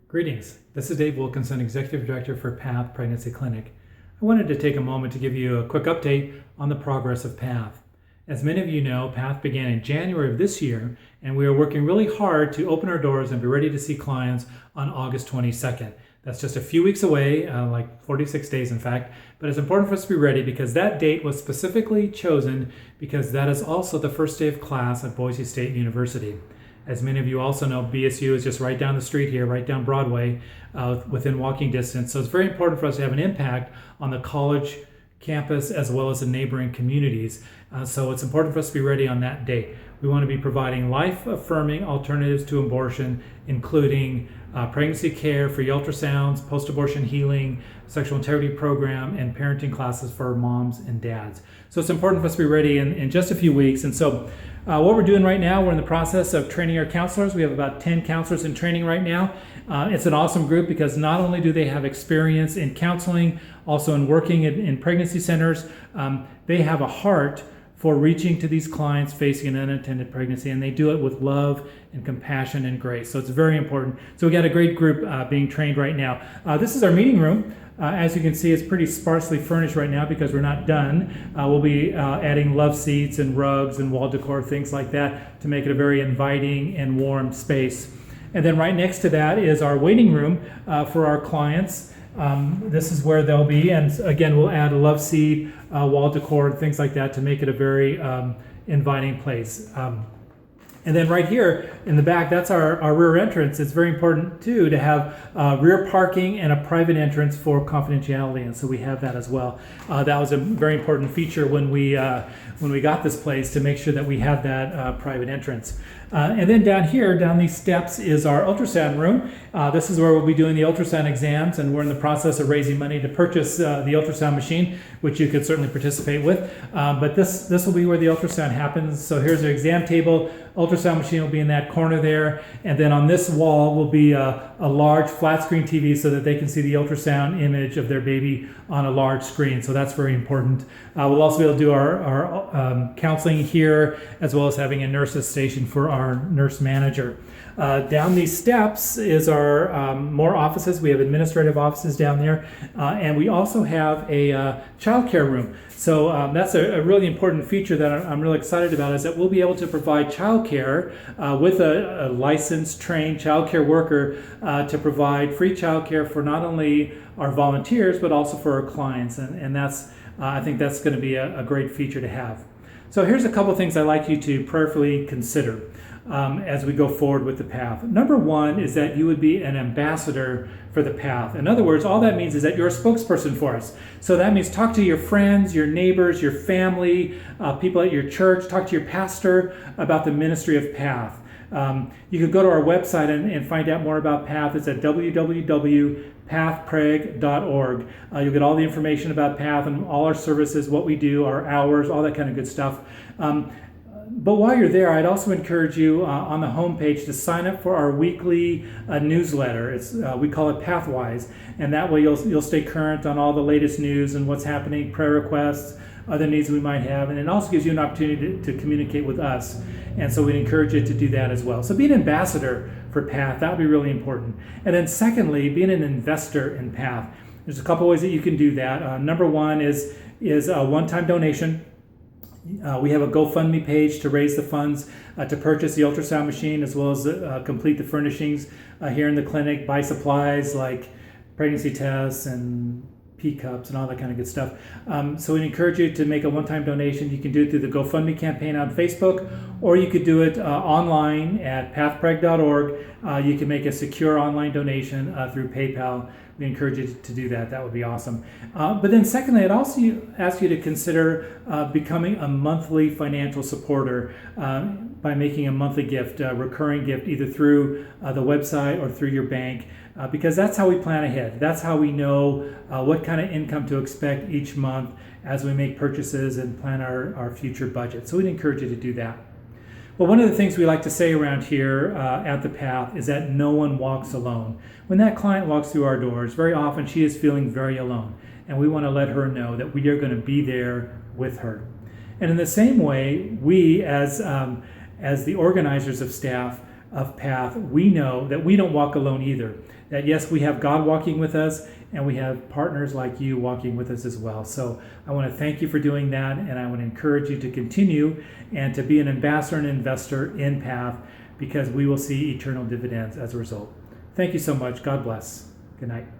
Greetings. This is Dave Wilkinson, Executive Director for PATH Pregnancy Clinic. I wanted to take a moment to give you a quick update on the progress of PATH. As many of you know, PATH began in January of this year, and we are working really hard to open our doors and be ready to see clients on August 22nd. That's just a few weeks away, like 46 days in fact, but it's important for us to be ready because that date was specifically chosen because that is also the first day of class at Boise State University. As many of you also know, BSU is just right down the street here, right down Broadway, within walking distance. So it's very important for us to have an impact on the college campus as well as the neighboring communities. So it's important for us to be ready on that date. We want to be providing life-affirming alternatives to abortion, including pregnancy care, free ultrasounds, post-abortion healing, sexual integrity program, and parenting classes for moms and dads. So it's important for us to be ready in just a few weeks. And so what we're doing right now, we're in the process of training our counselors. We have about 10 counselors in training right now. It's an awesome group because not only do they have experience in counseling, also in working in pregnancy centers, they have a heart for reaching to these clients facing an unintended pregnancy, and they do it with love and compassion and grace. So it's very important. So we got a great group being trained right now. This is our meeting room. As you can see, it's pretty sparsely furnished right now because we're not done. We'll be adding love seats and rugs and wall decor, things like that, to make it a very inviting and warm space. And then right next to that is our waiting room for our clients. This is where they'll be, and again, we'll add a love seat, wall decor, and things like that to make it a very inviting place. And then right here in the back, that's our rear entrance. It's very important too to have rear parking and a private entrance for confidentiality, and so we have that as well. That was a very important feature when we got this place, to make sure that we had that private entrance. And then down here, down these steps, is our ultrasound room. This is where we'll be doing the ultrasound exams, and we're in the process of raising money to purchase the ultrasound machine, which you could certainly participate with. But this will be where the ultrasound happens. So here's our exam table. Ultrasound machine will be in that corner there, and then on this wall will be a large flat screen TV so that they can see the ultrasound image of their baby on a large screen. So that's very important. We'll also be able to do our counseling here, as well as having a nurse's station for our nurse manager. Down these steps is our more offices. We have administrative offices down there, and we also have a childcare room. So that's a really important feature that I'm really excited about, is that we'll be able to provide childcare with a licensed, trained childcare worker to provide free childcare for not only our volunteers, but also for our clients. And that's I think that's going to be a great feature to have. So here's a couple things I'd like you to prayerfully consider as we go forward with the PATH. Number one is that you would be an ambassador for the PATH. In other words, all that means is that you're a spokesperson for us. So that means talk to your friends, your neighbors, your family, people at your church, talk to your pastor about the ministry of PATH. You can go to our website and find out more about PATH. It's at www.pathpreg.org. You'll get all the information about PATH and all our services, what we do, our hours, all that kind of good stuff. But while you're there, I'd also encourage you on the homepage to sign up for our weekly newsletter. We call it Pathwise, and that way you'll stay current on all the latest news and what's happening, prayer requests, other needs we might have, and it also gives you an opportunity to communicate with us. And so we'd encourage you to do that as well. So be an ambassador for PATH. That would be really important. And then secondly, being an investor in PATH. There's a couple ways that you can do that. Number one is a one-time donation. We have a GoFundMe page to raise the funds to purchase the ultrasound machine, as well as complete the furnishings here in the clinic, buy supplies like pregnancy tests and P-cups and all that kind of good stuff. So we encourage you to make a one-time donation. You can do it through the GoFundMe campaign on Facebook, or you could do it online at pathpreg.org. You can make a secure online donation through PayPal. We encourage you to do that. That would be awesome. But then secondly, I'd also ask you to consider becoming a monthly financial supporter by making a monthly gift, a recurring gift, either through the website or through your bank, because that's how we plan ahead. That's how we know what kind of income to expect each month as we make purchases and plan our future budget. So we'd encourage you to do that. Well, one of the things we like to say around here at the PATH is that no one walks alone. When that client walks through our doors, very often she is feeling very alone, and we want to let her know that we are going to be there with her. And in the same way, we as the organizers of staff of PATH, we know that we don't walk alone either. That yes, we have God walking with us, and we have partners like you walking with us as well. So I want to thank you for doing that, and I want to encourage you to continue and to be an ambassador and investor in PATH, because we will see eternal dividends as a result. Thank you so much. God bless. Good night.